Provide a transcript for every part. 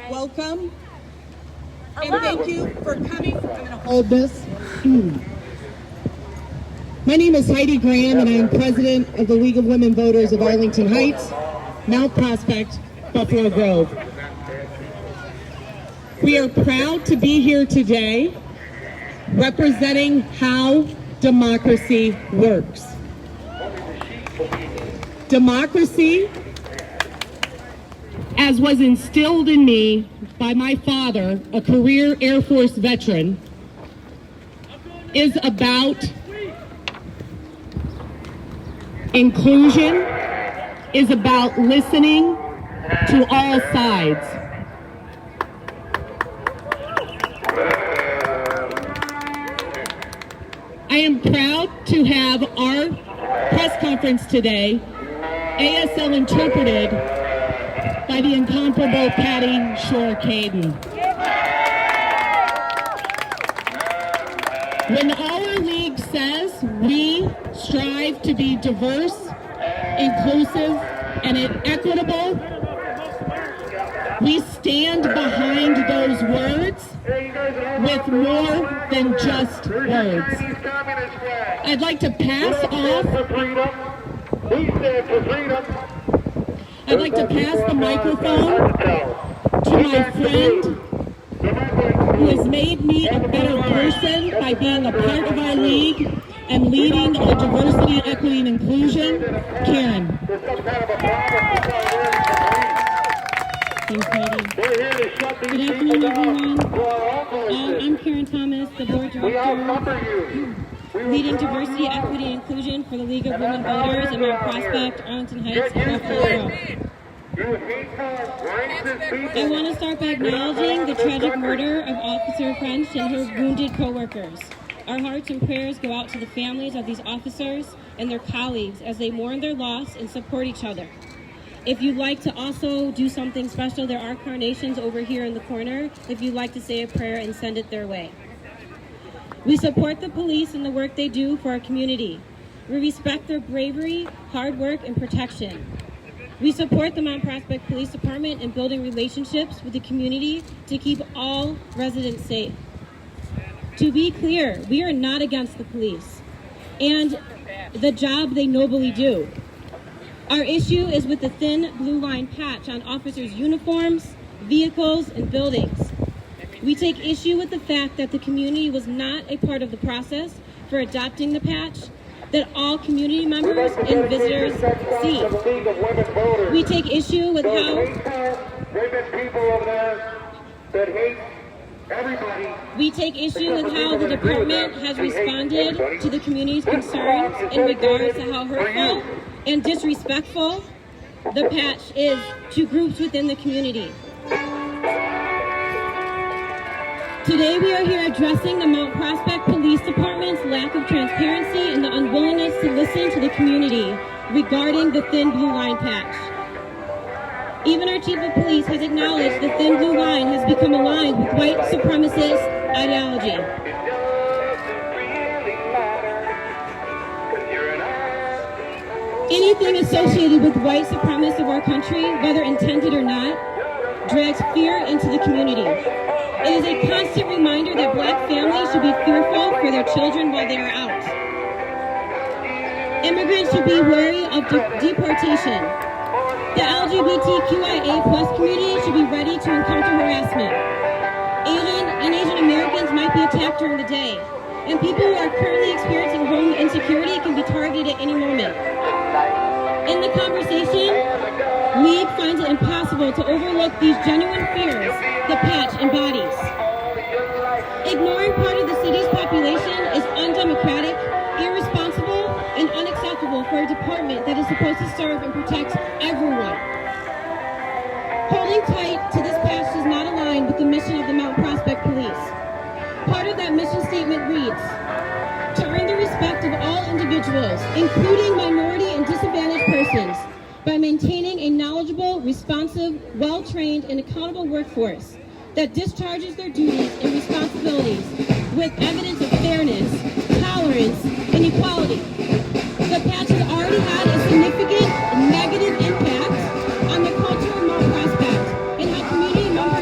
Welcome, and thank you for coming. I'm going to hold this. My name is Heidi Graham, and I am president of the League of Women Voters of Arlington Heights, Mount Prospect, Buffalo Grove. We are proud to be here today representing how democracy works. Democracy, as was instilled in me by my father, a career Air Force veteran, is about inclusion, is about listening to all sides. I am proud to have our press conference today ASL interpreted by the incomparable Patty Shore-Caden. When our league says we strive to be diverse, inclusive, and equitable, we stand behind those words with more than just words. I'd like to pass the microphone to my friend who has made me a better person by being a part of our league and leading our diversity, equity, and inclusion, Karen. Thanks, Patty. Good afternoon, everyone. I'm Karen Thomas, the board director leading diversity, equity, and inclusion for the League of Women Voters in Mount Prospect, Arlington Heights, and Buffalo Grove. I want to start by acknowledging the tragic murder of Officer French and her wounded co-workers. Our hearts and prayers go out to the families of these officers and their colleagues as they mourn their loss and support each other. If you'd like to also do something special, there are carnations over here in the corner if you'd like to say a prayer and send it their way. We support the police and the work they do for our community. We respect their bravery, hard work, and protection. We support the Mount Prospect Police Department in building relationships with the community to keep all residents safe. To be clear, we are not against the police and the job they nobly do. Our issue is with the thin blue line patch on officers' uniforms, vehicles, and buildings. We take issue with the fact that the community was not a part of the process for adopting the patch that all community members and visitors see. We take issue with how the department has responded to the community's concerns in regards to how hurtful and disrespectful the patch is to groups within the community. Today we are here addressing the Mount Prospect Police Department's lack of transparency and the unwillingness to listen to the community regarding the thin blue line patch. Even our chief of police has acknowledged the thin blue line has become aligned with white supremacist ideology. Anything associated with white supremacists of our country, whether intended or not, drags fear into the community. It is a constant reminder that black families should be fearful for their children while they are out. Immigrants should be wary of deportation. The LGBTQIA+ community should be ready to encounter harassment. Asian Americans might be attacked during the day, and people who are currently experiencing home insecurity can be targeted at any moment. In the conversation, League finds it impossible to overlook these genuine fears the patch embodies. Ignoring part of the city's population is undemocratic, irresponsible, and unacceptable for a department that is supposed to serve and protect everyone. Holding tight to this patch does not align with the mission of the Mount Prospect Police. Part of that mission statement reads, to earn the respect of all individuals, including minority and disadvantaged persons, by maintaining a knowledgeable, responsive, well-trained, and accountable workforce that discharges their duties and responsibilities with evidence of fairness, tolerance, and equality. The patch has already had a significant negative impact on the culture of Mount Prospect and how community members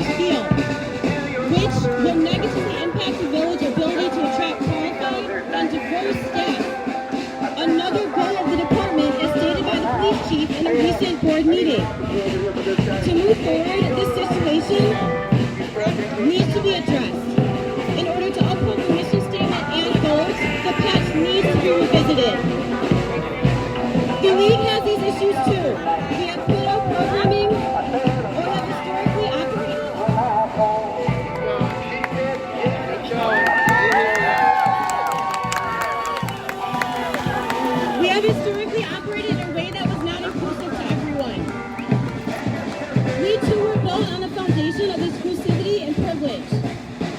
illusion of exclusivity and privilege.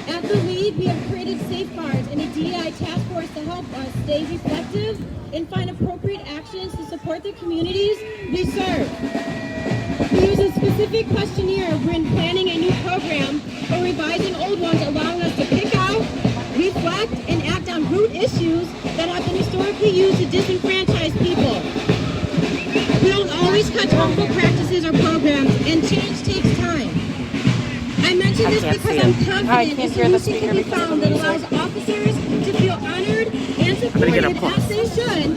At the League, we have created safeguards and a DEI task force to help us stay reflective and find appropriate actions to support the communities we serve. We use a specific questionnaire when planning a new program or revising old ones, allowing us to pick out, reflect, and act on root issues that have been historically used to disenfranchise people. We don't always catch harmful practices or programs, and change takes time. I mention this because I'm confident a solution can be found that allows officers to feel honored and supported as they should,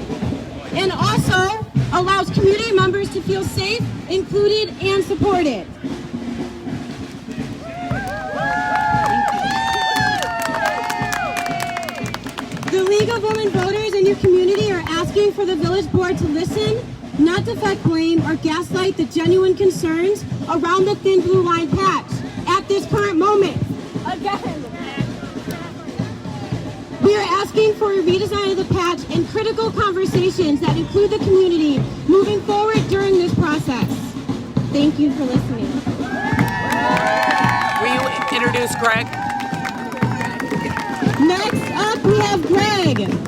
and also allows community members to feel safe, included, and supported. The League of Women Voters in your community are asking for the Village Board to listen, not deflect blame or gaslight the genuine concerns around the thin blue line patch at this current moment. Again, we are asking for a redesign of the patch and critical conversations that include the community moving forward during this process. Thank you for listening. Will you introduce Greg? Next up, we have Greg.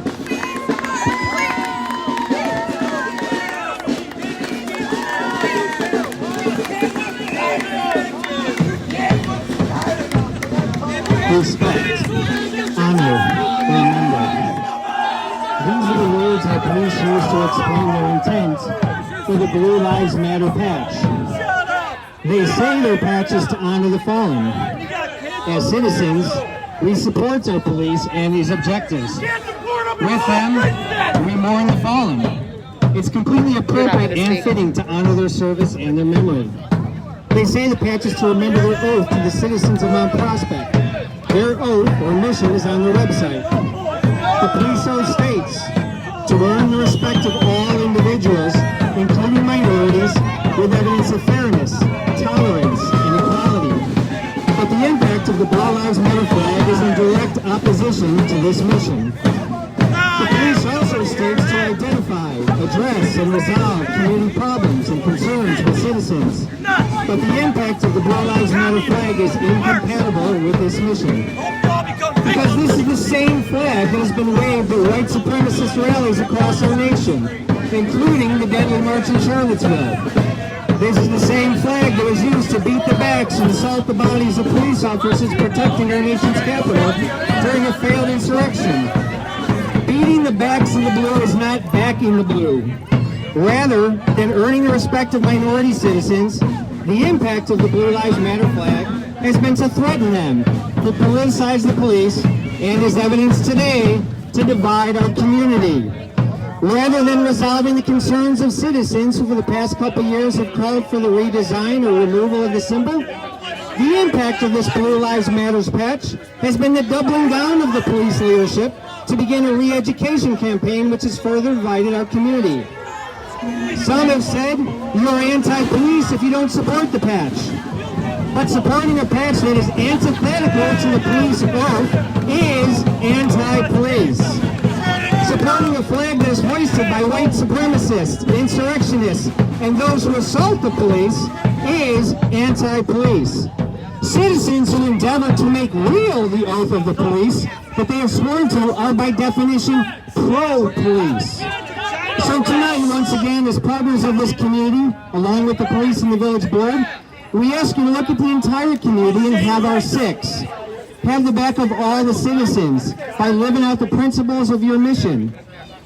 Respect, honor, remember. These are the words our police use to explain their intent for the Blue Lives Matter patch. They say their patch is to honor the fallen. As citizens, we support our police and these objectives. With them, we mourn the fallen. It's completely appropriate and fitting to honor their service and their memory. They say the patch is to remember their oath to the citizens of Mount Prospect. Their oath or mission is on their website. The police oath states, to earn the respect of all individuals, including minorities, with evidence of fairness, tolerance, and equality. But the impact of the Blue Lives Matter flag is in direct opposition to this mission. The police also states to identify, address, and resolve community problems and concerns with citizens. But the impact of the Blue Lives Matter flag is incompatible with this mission. Because this is the same flag that has been waved at white supremacist rallies across our nation, including the deadly march in Charlottesville. This is the same flag that was used to beat the backs and assault the bodies of police officers protecting our nation's capital during a failed insurrection. Beating the backs of the blue is not backing the blue. Rather than earning the respect of minority citizens, the impact of the Blue Lives Matter flag has been to threaten them, to politicize the police, and as evidenced today, to divide our community. Rather than resolving the concerns of citizens who for the past couple years have called for the redesign or removal of the symbol, the impact of this Blue Lives Matter patch has been the doubling down of the police leadership to begin a re-education campaign which has further divided our community. Some have said you're anti-police if you don't support the patch. But supporting a patch that is antithetical to the police oath is anti-police. Supporting a flag that is hoisted by white supremacists, insurrectionists, and those who assault the police is anti-police. Citizens who endeavor to make real the oath of the police that they have sworn to are by definition pro-police. So tonight, once again, as partners of this community, along with the police and the village board, we ask you to look at the entire community and have our six. Have the back of all the citizens by living out the principles of your mission.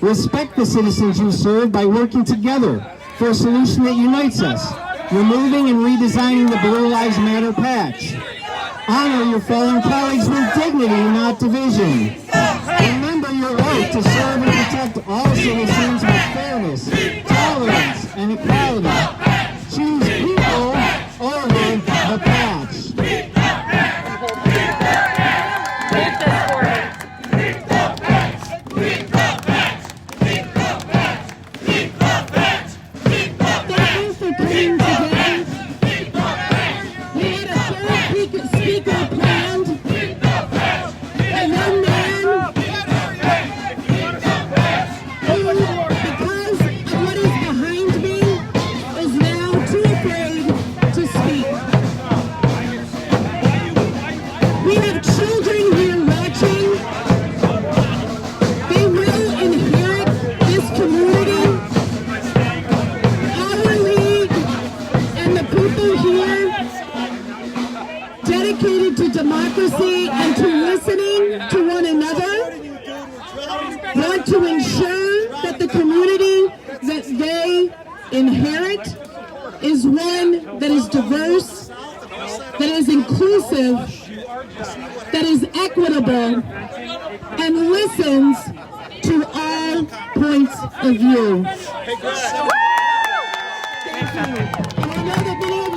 Respect the citizens you serve by working together for a solution that unites us, removing and redesigning the Blue Lives Matter patch. Honor your fallen colleagues with dignity, not division. Remember your oath to serve and protect all citizens with fairness, tolerance, and equality. Choose people over the patch. dedicated to democracy and to listening to one another, want to ensure that the community that they inherit is one that is diverse, that is inclusive, that is equitable, and listens to all points of view. Thank you. And I know that many of